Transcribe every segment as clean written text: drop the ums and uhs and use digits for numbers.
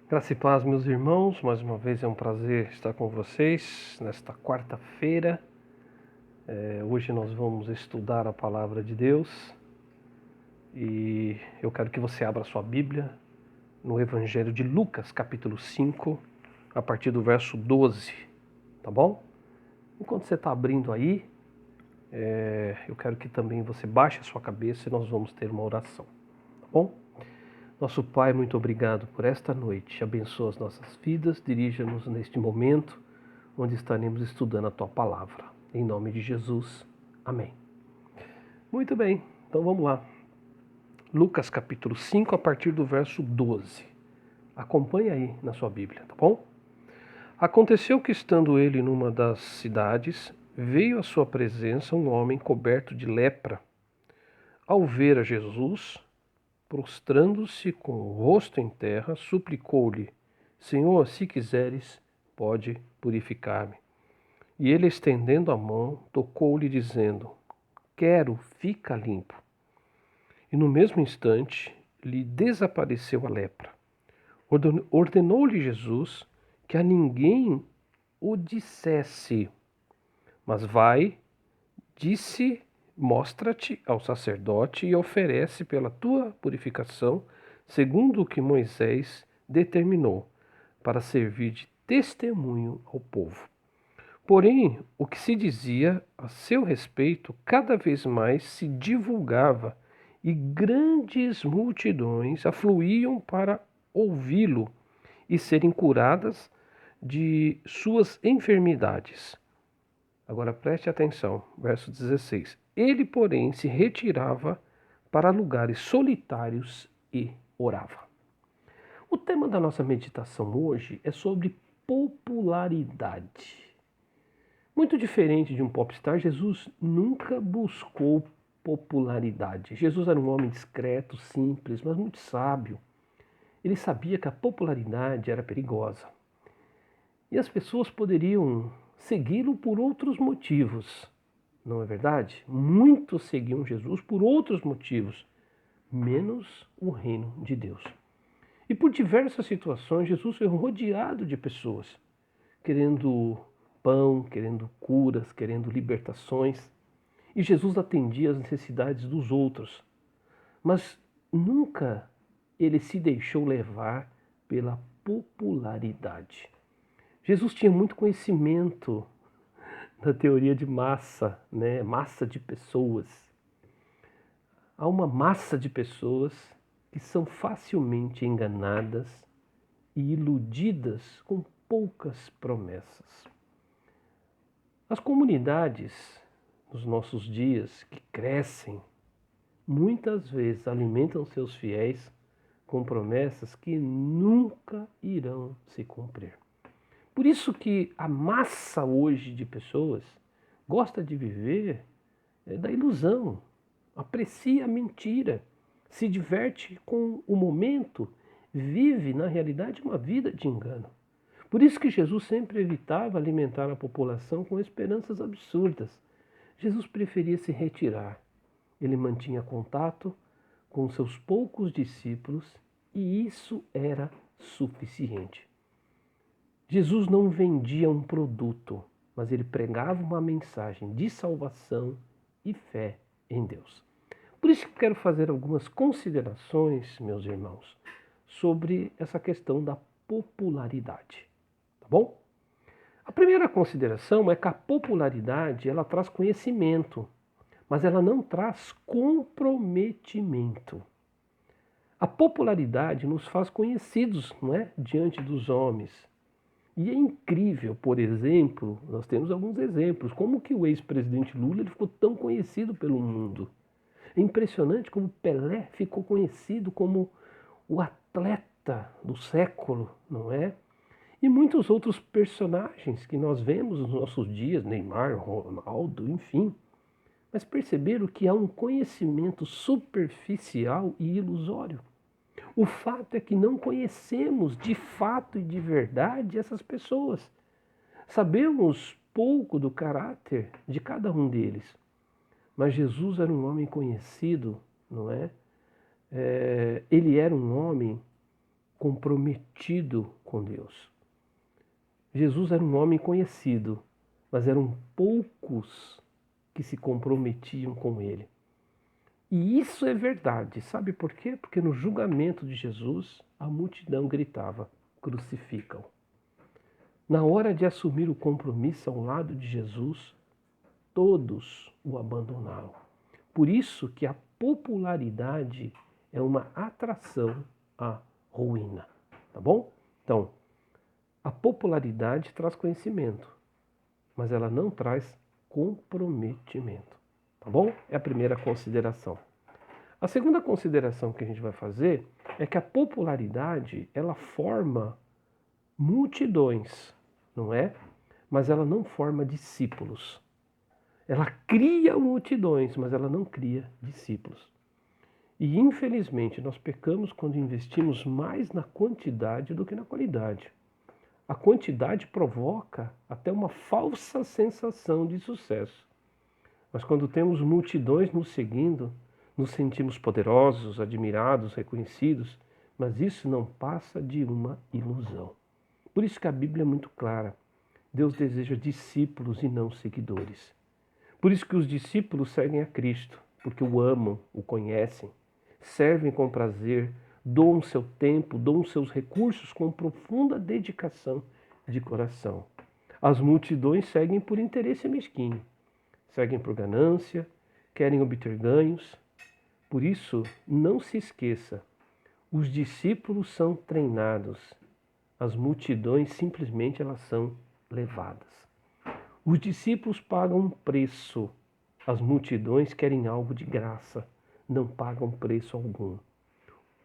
Graça e paz, meus irmãos, mais uma vez é um prazer estar com vocês nesta quarta-feira. Hoje nós vamos estudar a palavra de Deus e eu quero que você abra sua Bíblia no Evangelho de Lucas, capítulo 5, a partir do verso 12, tá bom? Enquanto você está abrindo aí, eu quero que também você baixe a sua cabeça e nós vamos ter uma oração, tá bom? Nosso Pai, muito obrigado por esta noite. Abençoa as nossas vidas, dirija-nos neste momento onde estaremos estudando a Tua Palavra. Em nome de Jesus. Amém. Muito bem, então vamos lá. Lucas capítulo 5, a partir do verso 12. Acompanhe aí na sua Bíblia, tá bom? Aconteceu que, estando ele numa das cidades, veio à sua presença um homem coberto de lepra. Ao ver a Jesus, prostrando-se com o rosto em terra, suplicou-lhe: Senhor, se quiseres, pode purificar-me. E ele, estendendo a mão, tocou-lhe, dizendo: Quero, fica limpo. E no mesmo instante lhe desapareceu a lepra. Ordenou-lhe Jesus que a ninguém o dissesse, mas vai, disse, mostra-te ao sacerdote e oferece pela tua purificação, segundo o que Moisés determinou, para servir de testemunho ao povo. Porém, o que se dizia a seu respeito cada vez mais se divulgava e grandes multidões afluíam para ouvi-lo e serem curadas de suas enfermidades. Agora preste atenção, verso 16. Ele, porém, se retirava para lugares solitários e orava. O tema da nossa meditação hoje é sobre popularidade. Muito diferente de um popstar, Jesus nunca buscou popularidade. Jesus era um homem discreto, simples, mas muito sábio. Ele sabia que a popularidade era perigosa. E as pessoas poderiam segui-lo por outros motivos, não é verdade? Muitos seguiam Jesus por outros motivos, menos o reino de Deus. E por diversas situações, Jesus foi rodeado de pessoas, querendo pão, querendo curas, querendo libertações. E Jesus atendia às necessidades dos outros. Mas nunca ele se deixou levar pela popularidade. Jesus tinha muito conhecimento da teoria de massa, né? Massa de pessoas. Há uma massa de pessoas que são facilmente enganadas e iludidas com poucas promessas. As comunidades nos nossos dias que crescem, muitas vezes alimentam seus fiéis com promessas que nunca irão se cumprir. Por isso que a massa hoje de pessoas gosta de viver da ilusão, aprecia a mentira, se diverte com o momento, vive na realidade uma vida de engano. Por isso que Jesus sempre evitava alimentar a população com esperanças absurdas. Jesus preferia se retirar. Ele mantinha contato com seus poucos discípulos e isso era suficiente. Jesus não vendia um produto, mas ele pregava uma mensagem de salvação e fé em Deus. Por isso que quero fazer algumas considerações, meus irmãos, sobre essa questão da popularidade. Tá bom? A primeira consideração é que a popularidade ela traz conhecimento, mas ela não traz comprometimento. A popularidade nos faz conhecidos, não é, diante dos homens. E é incrível, por exemplo, nós temos alguns exemplos, como que o ex-presidente Lula ele ficou tão conhecido pelo mundo. É impressionante como Pelé ficou conhecido como o atleta do século, não é? E muitos outros personagens que nós vemos nos nossos dias, Neymar, Ronaldo, enfim. Mas perceberam que há um conhecimento superficial e ilusório. O fato é que não conhecemos de fato e de verdade essas pessoas. Sabemos pouco do caráter de cada um deles. Mas Jesus era um homem conhecido, não é? Ele era um homem comprometido com Deus. Jesus era um homem conhecido, mas eram poucos que se comprometiam com ele. E isso é verdade. Sabe por quê? Porque no julgamento de Jesus, a multidão gritava: crucificam. Na hora de assumir o compromisso ao lado de Jesus, todos o abandonaram. Por isso que a popularidade é uma atração à ruína, tá bom? Então, a popularidade traz conhecimento, mas ela não traz comprometimento, tá bom? É a primeira consideração. A segunda consideração que a gente vai fazer é que a popularidade, ela forma multidões, não é? Mas ela não forma discípulos. Ela cria multidões, mas ela não cria discípulos. E infelizmente nós pecamos quando investimos mais na quantidade do que na qualidade. A quantidade provoca até uma falsa sensação de sucesso. Mas quando temos multidões nos seguindo, nos sentimos poderosos, admirados, reconhecidos, mas isso não passa de uma ilusão. Por isso que a Bíblia é muito clara. Deus deseja discípulos e não seguidores. Por isso que os discípulos seguem a Cristo, porque o amam, o conhecem, servem com prazer, doam seu tempo, doam seus recursos com profunda dedicação de coração. As multidões seguem por interesse mesquinho, seguem por ganância, querem obter ganhos. Por isso, não se esqueça, os discípulos são treinados, as multidões simplesmente elas são levadas. Os discípulos pagam um preço, as multidões querem algo de graça, não pagam preço algum.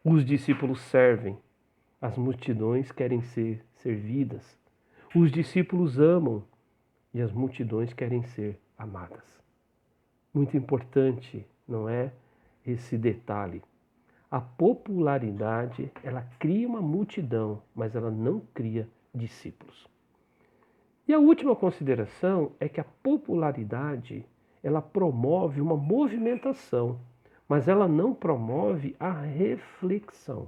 Os discípulos servem, as multidões querem ser servidas. Os discípulos amam e as multidões querem ser amadas. Muito importante, não é, esse detalhe. A popularidade, ela cria uma multidão, mas ela não cria discípulos. E a última consideração é que a popularidade, ela promove uma movimentação, mas ela não promove a reflexão.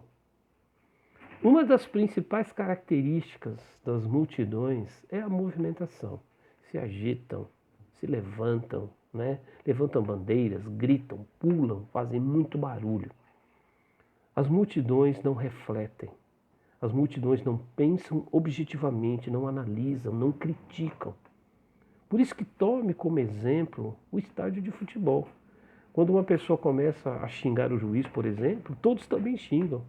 Uma das principais características das multidões é a movimentação. Se agitam, se levantam, né? Levantam bandeiras, gritam, pulam, fazem muito barulho. As multidões não refletem. As multidões não pensam objetivamente, não analisam, não criticam. Por isso que tome como exemplo o estádio de futebol. Quando uma pessoa começa a xingar o juiz, por exemplo, todos também xingam.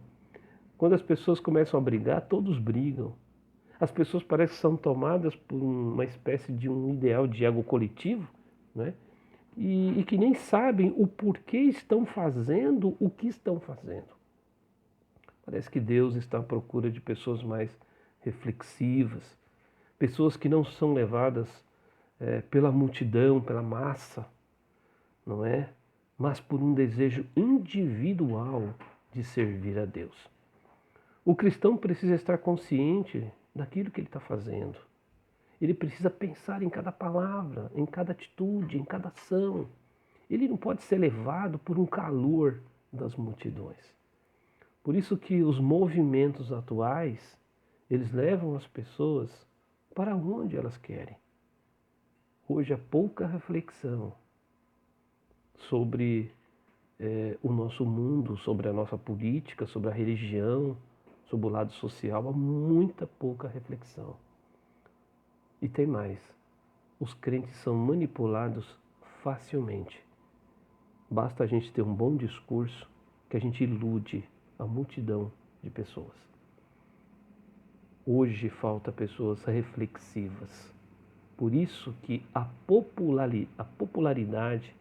Quando as pessoas começam a brigar, todos brigam. As pessoas parecem que são tomadas por uma espécie de um ideal de ego coletivo, né? E que nem sabem o porquê estão fazendo o que estão fazendo. Parece que Deus está à procura de pessoas mais reflexivas, pessoas que não são levadas pela multidão, pela massa, não é? Mas por um desejo individual de servir a Deus. O cristão precisa estar consciente daquilo que ele está fazendo. Ele precisa pensar em cada palavra, em cada atitude, em cada ação. Ele não pode ser levado por um calor das multidões. Por isso que os movimentos atuais, eles levam as pessoas para onde elas querem. Hoje há pouca reflexão sobre o nosso mundo, sobre a nossa política, sobre a religião, sobre o lado social, há muita pouca reflexão. E tem mais, os crentes são manipulados facilmente. Basta a gente ter um bom discurso que a gente ilude a multidão de pessoas. Hoje falta pessoas reflexivas. Por isso que a popularidade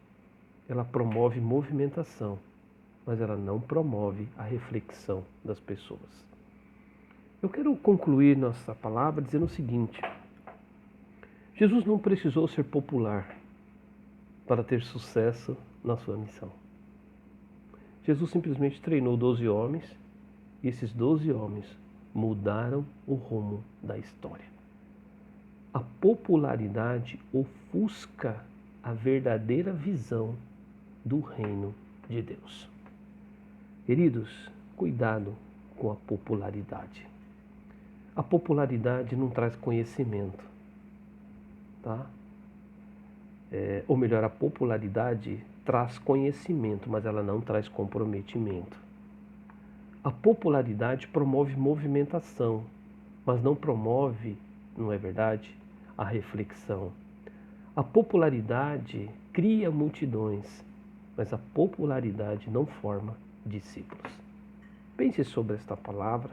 ela promove movimentação, mas ela não promove a reflexão das pessoas. Eu quero concluir nossa palavra dizendo o seguinte: Jesus não precisou ser popular para ter sucesso na sua missão. Jesus simplesmente treinou 12 homens e esses 12 homens mudaram o rumo da história. A popularidade ofusca a verdadeira visão do reino de Deus. Queridos, cuidado com a popularidade. A popularidade não traz conhecimento, tá? Ou melhor, a popularidade traz conhecimento, mas ela não traz comprometimento. A popularidade promove movimentação, mas não promove, não é verdade, a reflexão. A popularidade cria multidões, mas a popularidade não forma discípulos. Pense sobre esta palavra,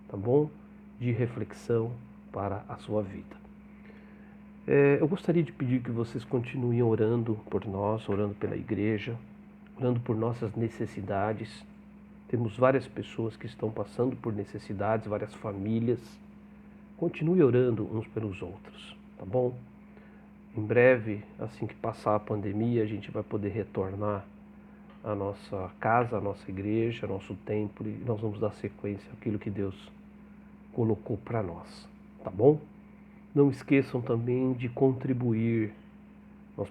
tá bom? De reflexão para a sua vida. Eu gostaria de pedir que vocês continuem orando por nós, orando pela igreja, orando por nossas necessidades. Temos várias pessoas que estão passando por necessidades, várias famílias. Continue orando uns pelos outros, tá bom? Em breve, assim que passar a pandemia, a gente vai poder retornar à nossa casa, à nossa igreja, ao nosso templo, e nós vamos dar sequência àquilo que Deus colocou para nós, tá bom? Não esqueçam também de contribuir. Nós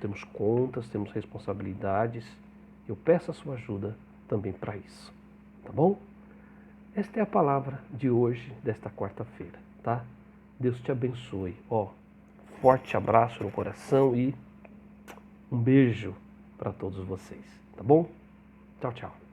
temos contas, temos responsabilidades. Eu peço a sua ajuda também para isso, tá bom? Esta é a palavra de hoje, desta quarta-feira, tá? Deus te abençoe. Forte abraço no coração e um beijo para todos vocês, tá bom? Tchau, tchau.